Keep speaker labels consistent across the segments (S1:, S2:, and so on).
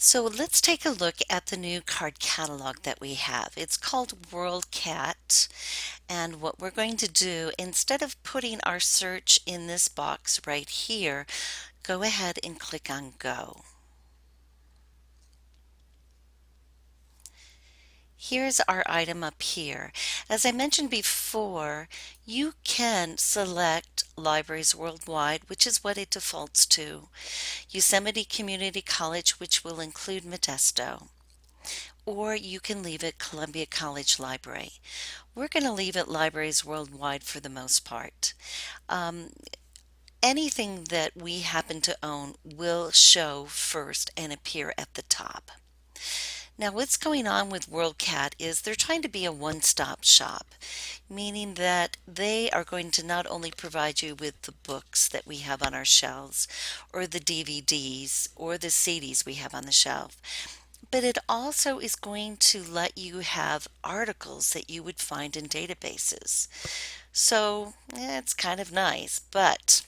S1: So let's take a look at the new card catalog that we have. It's called WorldCat, and what we're going to do, instead of putting our search in this box right here, go ahead and click on Go. Here's our item up here. As I mentioned before, you can select libraries worldwide, which is what it defaults to. Yosemite Community College, which will include Modesto. Or you can leave it Columbia College Library. We're going to leave it libraries worldwide for the most part. Um, Anything that we happen to own will show first and appear at the top. Now, what's going on with WorldCat is they're trying to be a one-stop shop, meaning that they are going to not only provide you with the books that we have on our shelves, or the DVDs, or the CDs we have on the shelf, but it also is going to let you have articles that you would find in databases. So it's kind of nice, but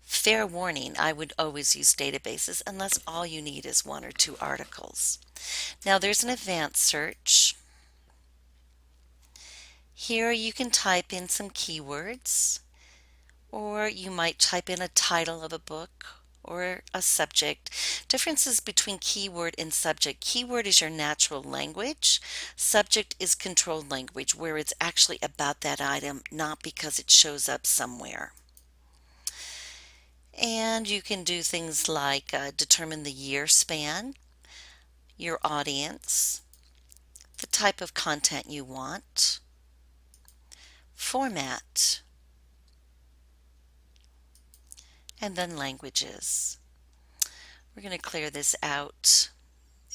S1: fair warning, I would always use databases unless all you need is one or two articles. Now there's an advanced search. Here you can type in some keywords, or you might type in a title of a book or a subject. Differences between keyword and subject. Keyword is your natural language. Subject is controlled language, where it's actually about that item, not because it shows up somewhere. And you can do things like determine the year span, your audience, the type of content you want, format, and then languages. We're going to clear this out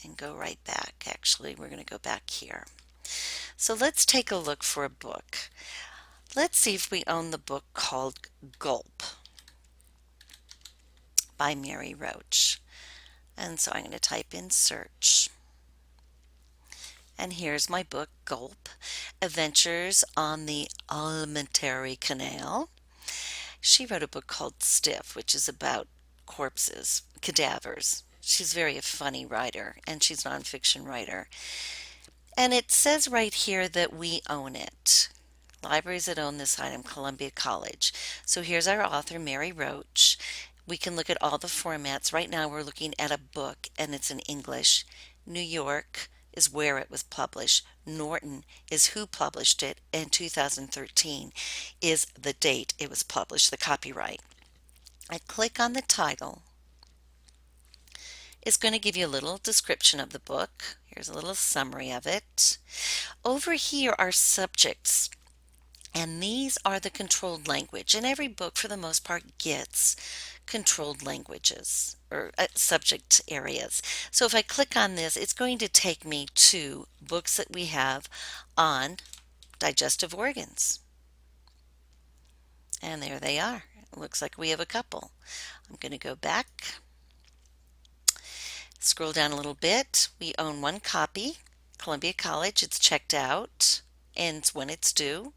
S1: and go right back. Actually, we're going to go back here. So let's take a look for a book. Let's see if we own the book called Gulp by Mary Roach. And so I'm going to type in search. And here's my book, Gulp, Adventures on the Alimentary Canal. She wrote a book called Stiff, which is about corpses, cadavers. She's very a funny writer, and she's a nonfiction writer. And it says right here that we own it. Libraries that own this item, Columbia College. So here's our author, Mary Roach. We can look at all the formats. Right now we're looking at a book, and it's in English. New York is where it was published. Norton is who published it, and 2013 is the date it was published, the copyright. I click on the title. It's going to give you a little description of the book. Here's a little summary of it. Over here are subjects, and these are the controlled language. And every book, for the most part, gets controlled languages or subject areas. So if I click on this, it's going to take me to books that we have on digestive organs. And there they are. It looks like we have a couple. I'm going to go back. Scroll down a little bit. We own one copy, Columbia College. It's checked out, ends when it's due.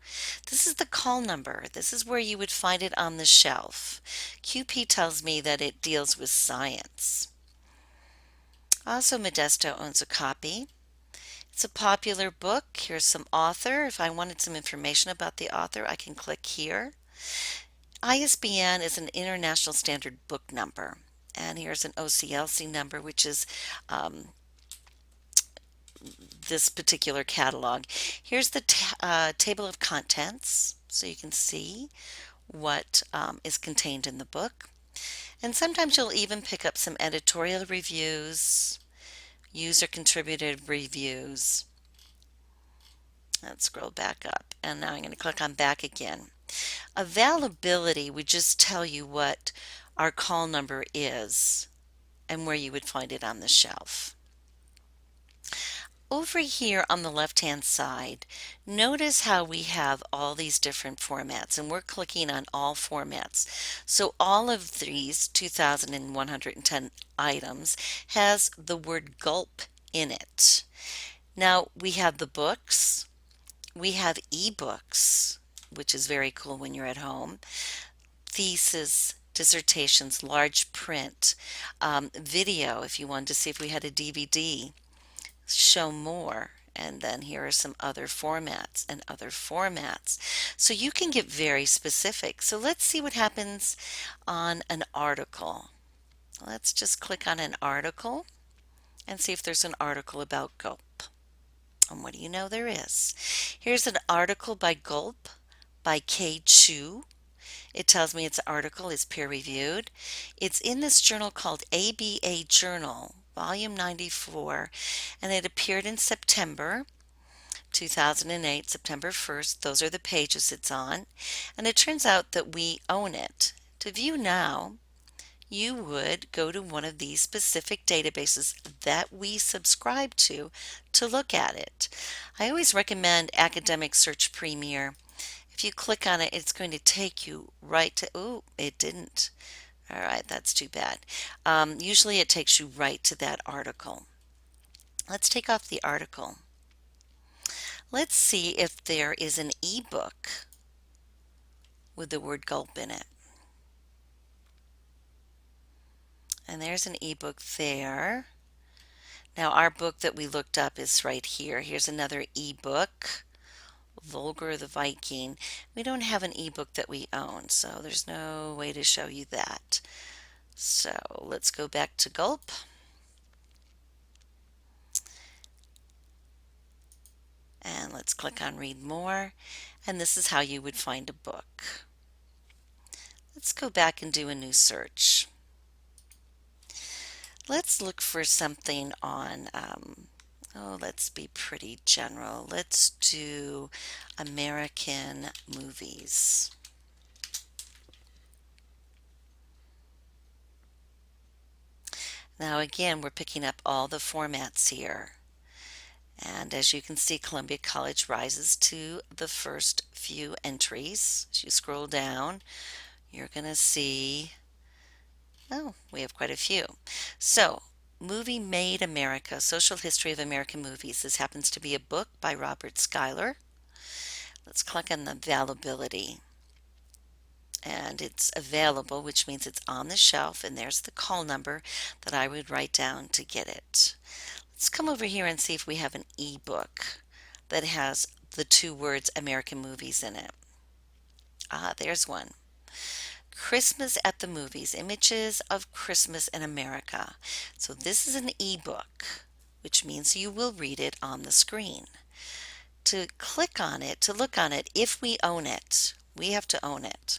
S1: This is the call number. This is where you would find it on the shelf. QP tells me that it deals with science. Also, Modesto owns a copy. It's a popular book. Here's some author. If I wanted some information about the author, I can click here. ISBN is an International Standard Book Number. And here's an OCLC number, which is this particular catalog. Here's the table of contents, so you can see what is contained in the book. And sometimes you'll even pick up some editorial reviews, user contributed reviews. Let's scroll back up, and now I'm going to click on back again. Availability would just tell you what our call number is and where you would find it on the shelf. Over here on the left hand side, notice how we have all these different formats, and we're clicking on all formats. So all of these 2,110 items has the word gulp in it. Now we have the books, we have ebooks, which is very cool when you're at home, thesis dissertations, large print, video if you wanted to see if we had a DVD, show more. And then here are some other formats and other formats. So you can get very specific. So let's see what happens on an article. Let's just click on an article and see if there's an article about gulp. And what do you know there is? Here's an article by Gulp by K. Chu. It tells me its article is peer-reviewed. It's in this journal called ABA Journal, Volume 94, and it appeared in September 2008, September 1st. Those are the pages it's on. And it turns out that we own it. To view now, you would go to one of these specific databases that we subscribe to look at it. I always recommend Academic Search Premier. If you click on it, it's going to take you right to, oh, it didn't. All right, that's too bad. Usually it takes you right to that article. Let's take off the article. Let's see if there is an ebook with the word gulp in it. And there's an ebook there. Now our book that we looked up is right here. Here's another ebook, Vulgar the Viking. We don't have an ebook that we own, so there's no way to show you that. So let's go back to Gulp. And let's click on Read More. And this is how you would find a book. Let's go back and do a new search. Let's look for something on, let's be pretty general. Let's do American movies. Now again, we're picking up all the formats here. And as you can see, Columbia College rises to the first few entries. As you scroll down, you're going to see, oh, we have quite a few. So, Movie Made America, Social History of American Movies. This happens to be a book by Robert Schuyler. Let's click on the availability. And it's available, which means it's on the shelf, and there's the call number that I would write down to get it. Let's come over here and see if we have an ebook that has the two words American movies in it. Ah, there's one. Christmas at the Movies, Images of Christmas in America. So this is an ebook, which means you will read it on the screen. To click on it, to look on it, if we own it, we have to own it.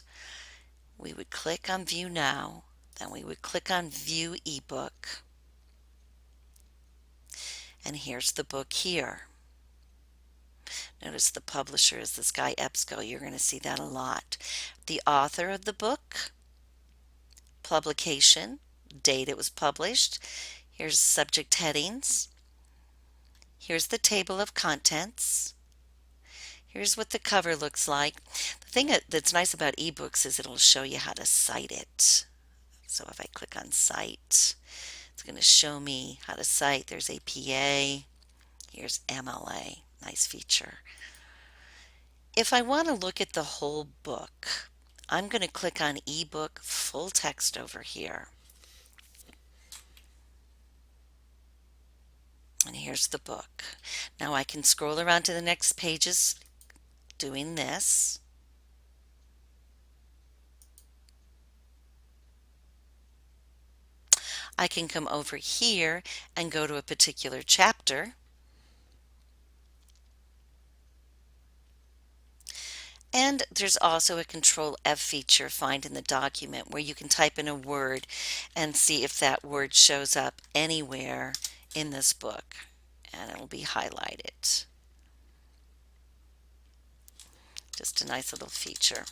S1: We would click on View Now, then we would click on View Ebook. And here's the book here. Notice the publisher is this guy EBSCO. You're going to see that a lot. The author of the book, publication, date it was published. Here's subject headings. Here's the table of contents. Here's what the cover looks like. The thing that's nice about ebooks is it'll show you how to cite it. So if I click on Cite, it's going to show me how to cite. There's APA. Here's MLA. Nice feature. If I want to look at the whole book, I'm going to click on ebook full text over here. And here's the book. Now I can scroll around to the next pages doing this. I can come over here and go to a particular chapter. And there's also a Control F feature, Find in the Document, where you can type in a word and see if that word shows up anywhere in this book, and it'll be highlighted. Just a nice little feature.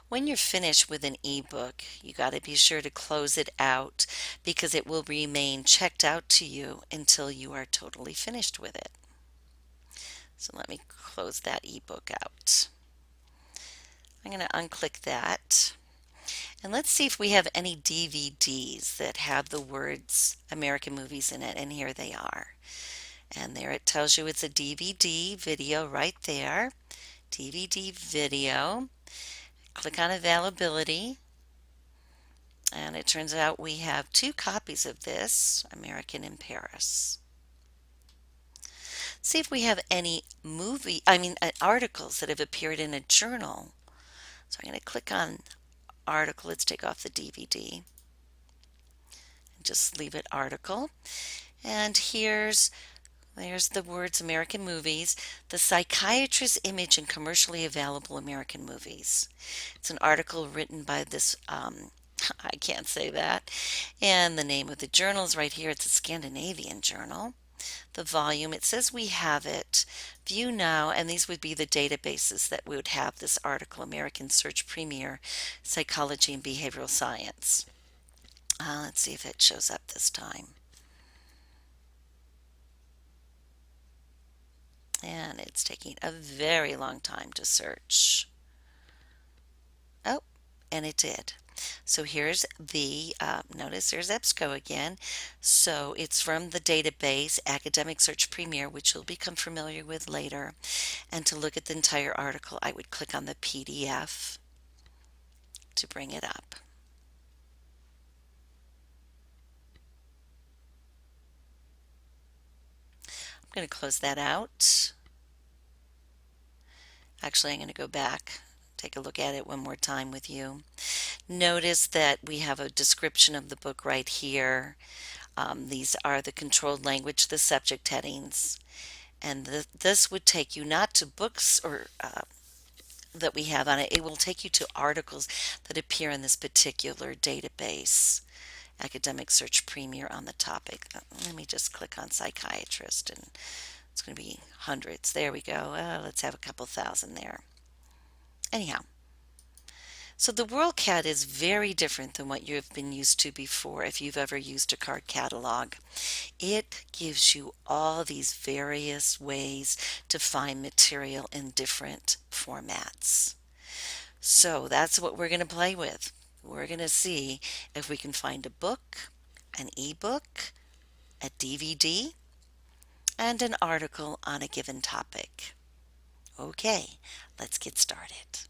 S1: When you're finished with an ebook, you got to be sure to close it out because it will remain checked out to you until you are totally finished with it. So let me close that ebook out. I'm going to unclick that. And let's see if we have any DVDs that have the words American movies in it. And here they are. And there it tells you it's a DVD video right there. DVD video. Click on availability, and it turns out we have 2 copies of this, American in Paris. See if we have any articles that have appeared in a journal. So I'm going to click on article. Let's take off the DVD and just leave it article. And there's the words American movies, the psychiatrist's image in commercially available American movies. It's an article written by this, I can't say that. And the name of the journal is right here. It's a Scandinavian journal. The volume, it says we have it. View now, and these would be the databases that we would have this article, American Search Premier, Psychology and Behavioral Science. Let's see if it shows up this time. And it's taking a very long time to search. Oh, and it did. So here's the, notice there's EBSCO again. So it's from the database, Academic Search Premier, which you'll become familiar with later. And to look at the entire article, I would click on the PDF to bring it up. I'm going to close that out. Actually, I'm going to go back, take a look at it one more time with you. Notice that we have a description of the book right here. These are the controlled language, the subject headings. And this would take you not to books or that we have on it. It will take you to articles that appear in this particular database, Academic Search Premier, on the topic. Let me just click on psychiatrist, and it's going to be hundreds. There we go. Let's have a couple thousand there. Anyhow, so the WorldCat is very different than what you've been used to before if you've ever used a card catalog. It gives you all these various ways to find material in different formats. So that's what we're going to play with. We're going to see if we can find a book, an ebook, a DVD, and an article on a given topic. Okay, let's get started.